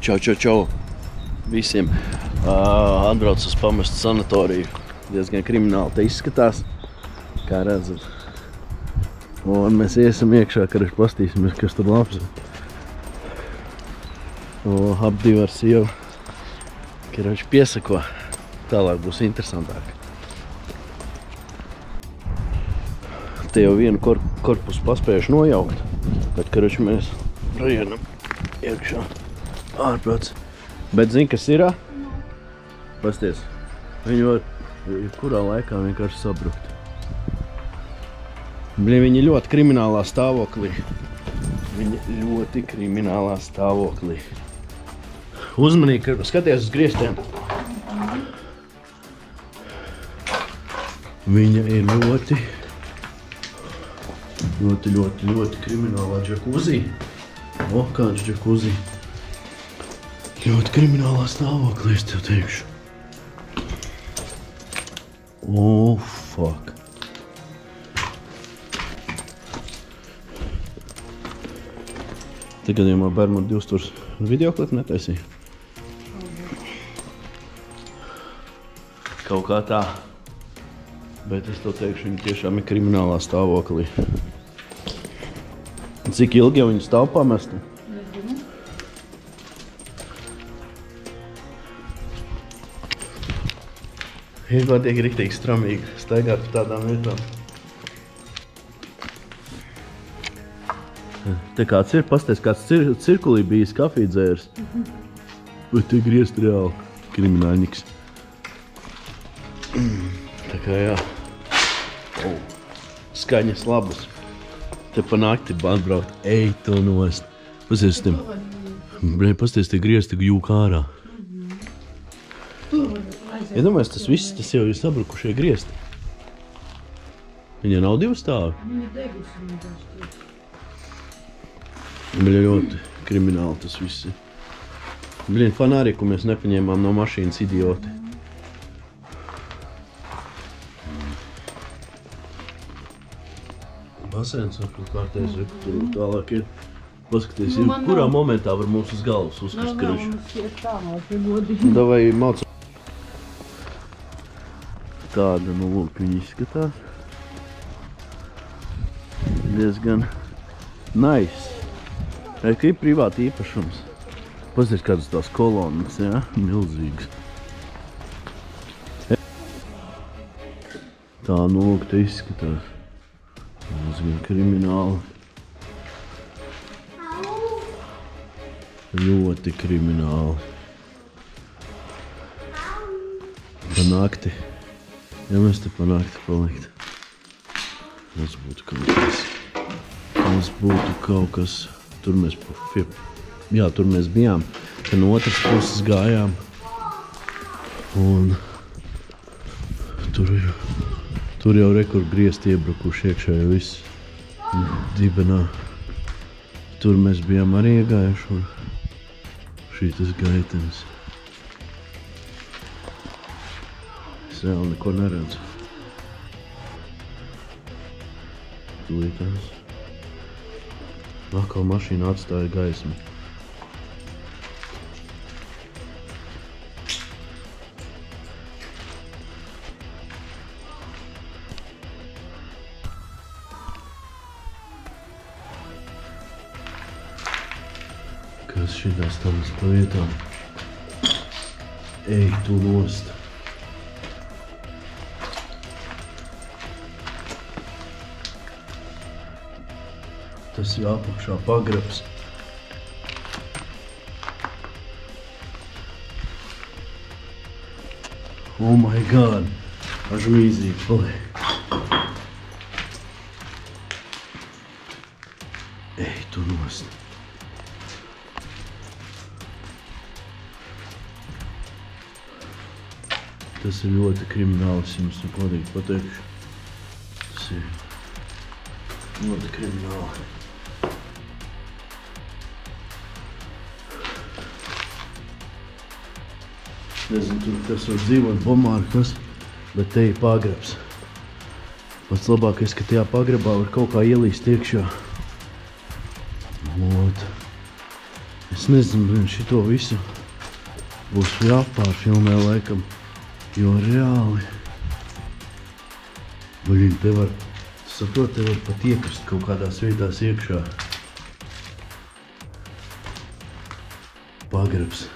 Čau visiem. Atbrauc uz pamestu sanatoriju. Diezgan krimināli te izskatās, kā redzat. Un mēs iesim iekšā, kad pastīsimies, kas tur labs. Apdivi ar sievu. Karoči piesako. Tālāk būs interesantāk. Te jau vienu korpusu paspējuši nojaukt. Bet, karoči, mēs rajienam iekšā. Ārprāts. Bet zini, kas ir? Pasties. Viņi var kurā laikā vienkārši sabrukt. Viņi ļoti kriminālā stāvoklī. Uzmanīgi, skaties uz griestiem. Viņa ir ļoti kriminālā džakuzī. Kāds džakuzī. Ļoti kriminālā stāvoklī, es tev teikšu. Fuck. Tagad jau Bermuda 2 tur videoklipu netaisīja. Kaut kā tā. Bet es tev teikšu, viņi tiešām ir kriminālā stāvoklī. Cik ilgi jau viņi stāv pamesti? Nezinu. Ir patīk riktīgi stramīgi staigāt pa tādām vietām. Te kāds ir, pasties, kāds cirkulī bijis kafīdzērs. Bet te griezt reāli krimināļniks. Tā kā jā. Skaņas labas. Te pa nakti atbraukt. Ej, to nost. Pasties tiem. Pasties, te griezt te jūk ārā. Ja domājies, tas viss, tas jau ir sabrukušie griezti. Viņa nav 2 stāvi? Viņa degusi viņa dažs. Bija ļoti krimināli tas viss ir. Blin, fanāriku mēs nepaņēmām no mašīnas, idioti. Basēns var kārtēs, tur tālāk ir. Paskaties, kurā momentā var mums uz galvas uzkast karuši. Mums ir tālāk, ja godīgi. Davai māc. Tāda, nu lūk, viņi izskatās. Diezgan nice. Ka ir privāti īpašums. Paskaties, kādas tās kolonas, jā? Milzīgas. Tā, nu lūk, te izskatās. Diezgan krimināli. Ļoti krimināli. Pa nakti. Ja mēs te pa nakti palikt. Tas būtu kaut kas. Tur mēs tur mēs bijām. Te no otras puses gājām. Un tur jau rekur griezti iebrukuši iekšā jau viss dibenā. Tur mēs bijām arī iegājuši un šītas gaitenis. Es vēl neko neredzu. Tūlītās. Atkal mašīna atstāja gaismu. Kas šitās tādas pa vietām? Ej, tu nost! Tas ir apakšā pagrabs. Oh my god! Až mīzīgi paliek. Ej, tu nost! Tas ir ļoti krimināls, jums to godīgi pateikšu. Tas ir ļoti krimināli. Nezinu, tur kas var dzīvot bomā ar kas, bet te ir pagrabs. Pats labākais, ka tajā pagrabā var kaut kā ielīst iekšā. Ot. Es nezinu, šito visu būs jāpārfilmē laikam, jo reāli. Baļin, te var, saprot, te var pat iekrist kaut kādās vietās iekšā. Pagrabs.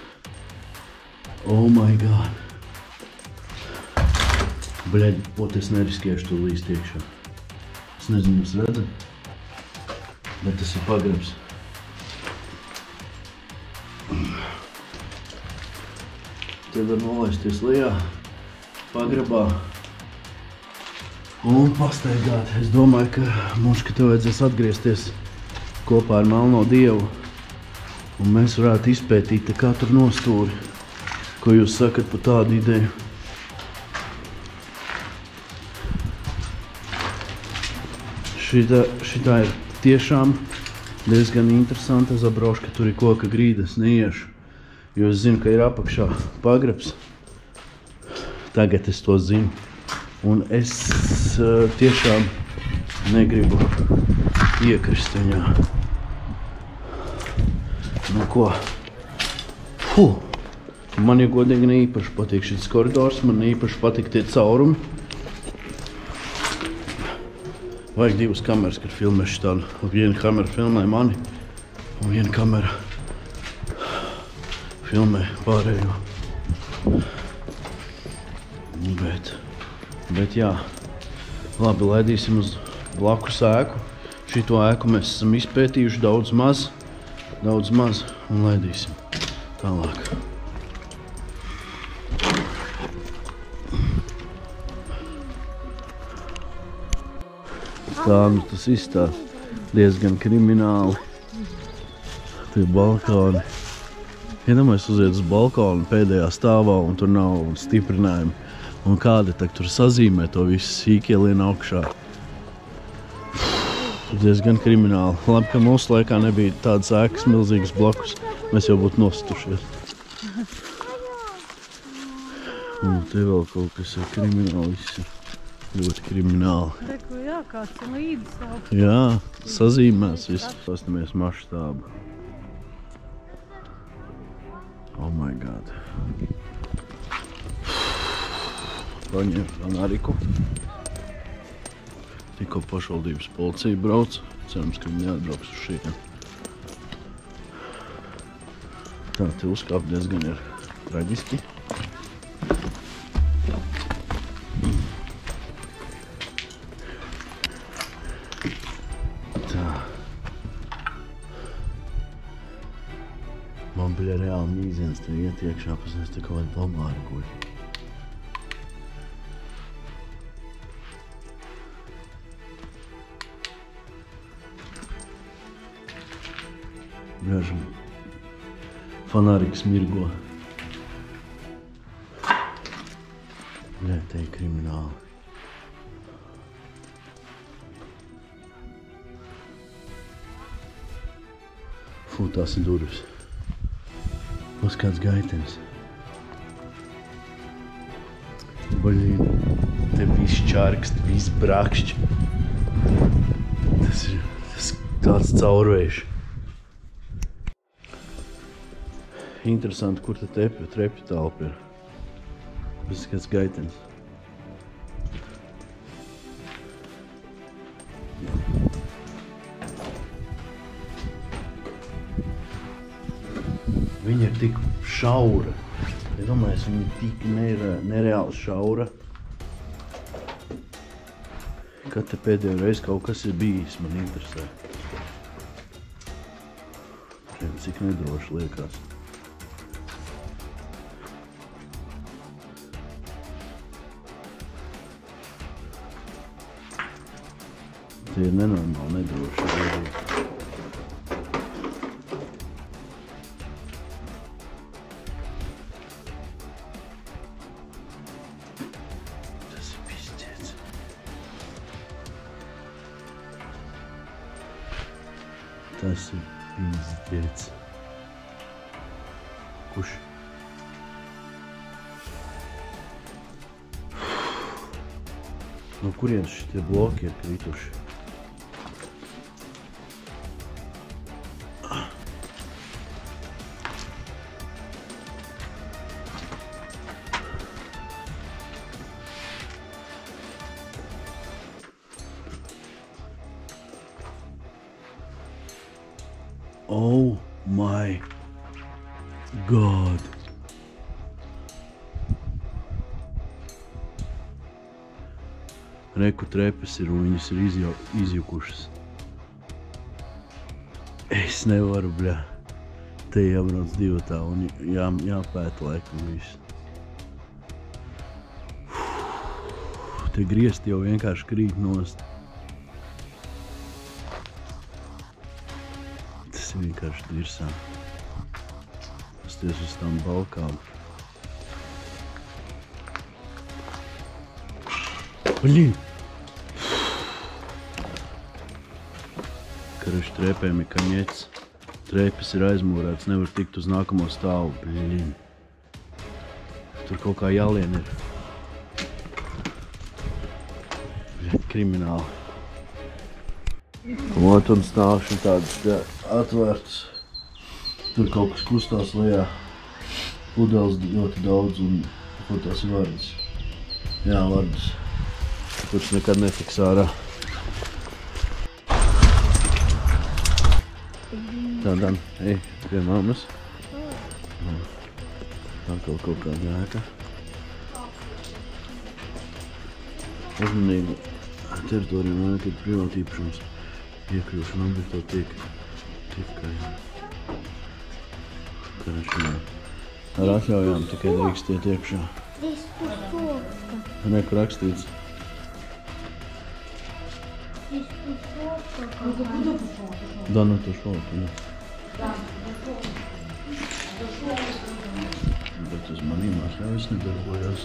Oh my god. Bļaļ, pot es neriskēšu to līst iekšā. Es nezinu, jūs redzat, bet tas ir pagrabs. Te var nolaisties lejā, pagrabā un pastaigāt. Es domāju, ka mums, ka te vajadzēs atgriezties kopā ar Melno Dievu un mēs varētu izpētīt te katru nostūri. Ko jūs sakat par tādu ideju? Šitā ir tiešām diezgan interesanti. Es apbraušu, ka tur ir koka grīdas, neiešu. Jo es zinu, ka ir apakšā pagrabs. Tagad es to zinu. Un es tiešām negribu iekrist viņā. Nu ko? Man, ja godīgi, neīpaši patīk šis koridors. Man neīpaši patīk tie caurumi. Vajag divas kameras, kad filmēšu tādu. Viena kamera filmē mani, un viena kamera filmē pārējo. Bet jā, labi, laidīsim uz blakus ēku. Šito ēku mēs esam izpētījuši daudz maz, un laidīsim tālāk. Tā, nu tas izstāst diezgan krimināli. Tie balkoni. Iedomājies uziet uz balkonu pēdējā stāvā un tur nav stiprinājumi. Un kādi tak tur sazīmē to visu sīkie lien augšā. Diezgan krimināli. Labi, ka mūsu laikā nebija tādas ēkas milzīgas blokus. Mēs jau būtu nostušies. Un te vēl kaut kas ir krimināli visi. Ļoti krimināli. Reku, jā, kāds ir līdzi savu. Jā, sazīmēs viss. Pastamies maštābu. Oh my god. Paņem fanāriku. Tikko pašvaldības policija brauc. Cerams, ka viņi neatbrauks uz šeit. Tā, te uzkāpt diezgan ir traģiski. Man bija reāli mīziens te iet iekšā, pasniedz te kaut kādi bomāri guļ. Bļažam, fanāriks mirgo. Bļa, te ir krimināli. Fū, tās ir durvis. Mums kāds gaitenis. Baļīn, te viss čārkst, viss brakšķ. Tas ir tāds caurvējš. Interesanti, kur te trepju telpa ir. Viss kāds gaitenis. Viņa ir tik šaura. Es domāju, viņa ir tik nereāli šaura. Kad te pēdējo reizi kaut kas ir bijis, man interesē. Cik nedroši liekas. Tie ir nenormāli nedroši. Tas ir pīzdēts. Kurš? No kurienes šitie bloki ir krituši? Oh my God. Reku trepes ir un viņas ir izjukušas. Es nevaru, bļā. Te jābrauc divatā un jāpēta laikam visu. Te griezti jau vienkārši krīt nost. Tas ir vienkārši dirsā. Pasties uz tām balkām. Bļin! Karuši trēpēm ir kaņets. Trēpes ir aizmūrēts, nevar tikt uz nākamo stāvu. Bļin! Tur kaut kā jālien ir. Bļin, krimināli. Ot un stāvši tādas atvērtas. Tur kaut kas kustās lejā. Pudeles ļoti daudz un ko tās vardas. Jā, vardas. Kurš nekad netiks ārā. Tā, Dan, ej, pie mammas. Tā kaut kāda ēka. Uzmanīgi teritorija man ir privāti īpašums. Iekļūšana objektā tiek karašanā. Ar atļaujām tikai drīkstiet iekšā. Nekur rakstīts. Да, ну ты шо, да. Bet uz manīm atļaujas nedarbojās.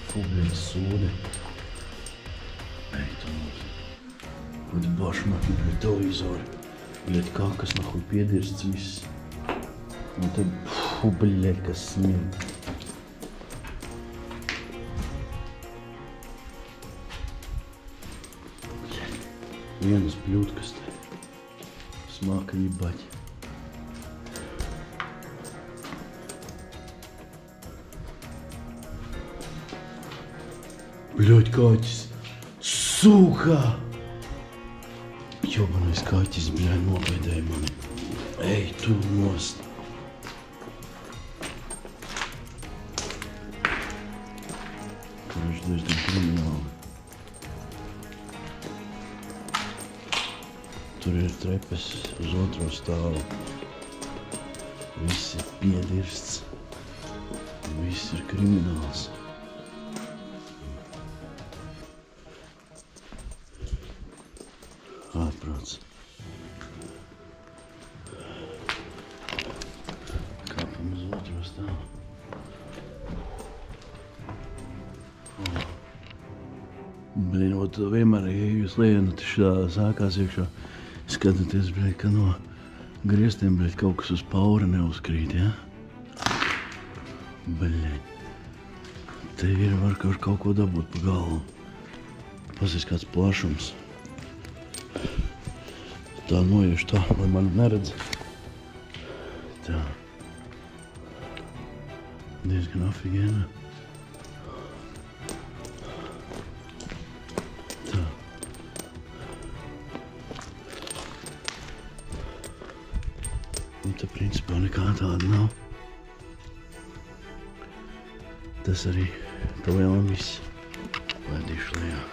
Фублин суды. Эй, tu mums. Вот башмаки, блядь, телевизор. Блядь, какас нахуй пеdirsts viss. Un te, фу, блядь, kas smilk. Vienas bļūtkas te. Smaka jebать. Bļoļ, kaķis. Suka! Jobanais kaķis, bļoļ, nogaidēja mani. Ej, tu nost. Karš diezgan krimināli. Tur ir trepes uz otro stāvu. Viss ir piedirsts. Viss ir krimināls. Ārprāts. Kāpam uz otro stāvu. Blin, ot vienmēr, ja jūs lienat sākās iekšā, skatāties, bļaļ, ka no griestiem, bļaļ, kaut kas uz paura neuzkrīt, ja? Bļaļ. Te ir var kaut ko dabūt pa galvu. Pasies kāds plašums. Tā noiešu tā, lai mani neredz. Tā. Diezgan afigēna. Tā. Un te principā nekā tāda nav. Tas arī palielam viss. Laidīšu lejā.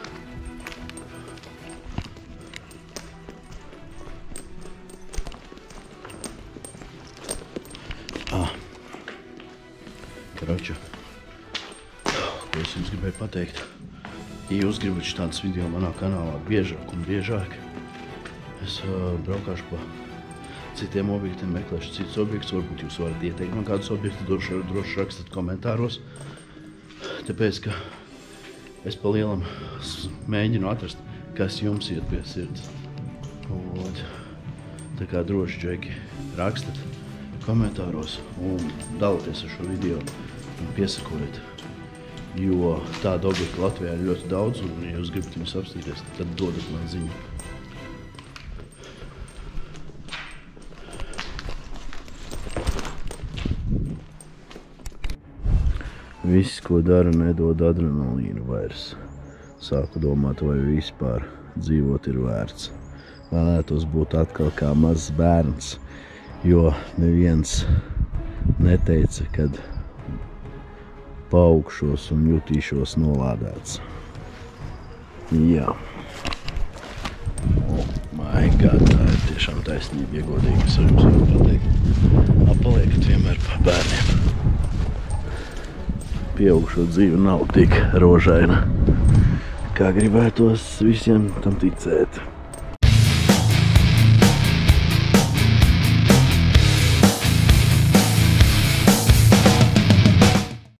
Karoču, ko es jums gribēju pateikt. Ja jūs gribat šādas video manā kanālā biežāk un biežāk, es braukāšu pa citiem objektiem, meklēšu citus objektus, varbūt jūs varat ieteikt man kādus objektus, droši rakstat komentāros. Tāpēc, ka es pa lielam mēģinu atrast, kas jums iet pie sirds. Tā kā droši, džeki, rakstat komentāros un dalieties ar šo video un piesakojiet, jo tādu objektu Latvijā ir ļoti daudz un, ja jūs gribat viņus apstīties, tad dodat man ziņu. Viss, ko dara, nedod adrenalīnu vairs. sāku domāt, vai vispār dzīvot ir vērts. Vēlētos būt atkal kā mazs bērns, jo neviens neteica, kad paaugšos un jutīšos nolādēts. Jā. Oh my God, tā ir tiešām taisnība, ja godīgi es jums varu pateikt. Apaliekat vienmēr par bērniem. Pieaugušo dzīve nav tik rožaina, kā gribētos visiem tam ticēt.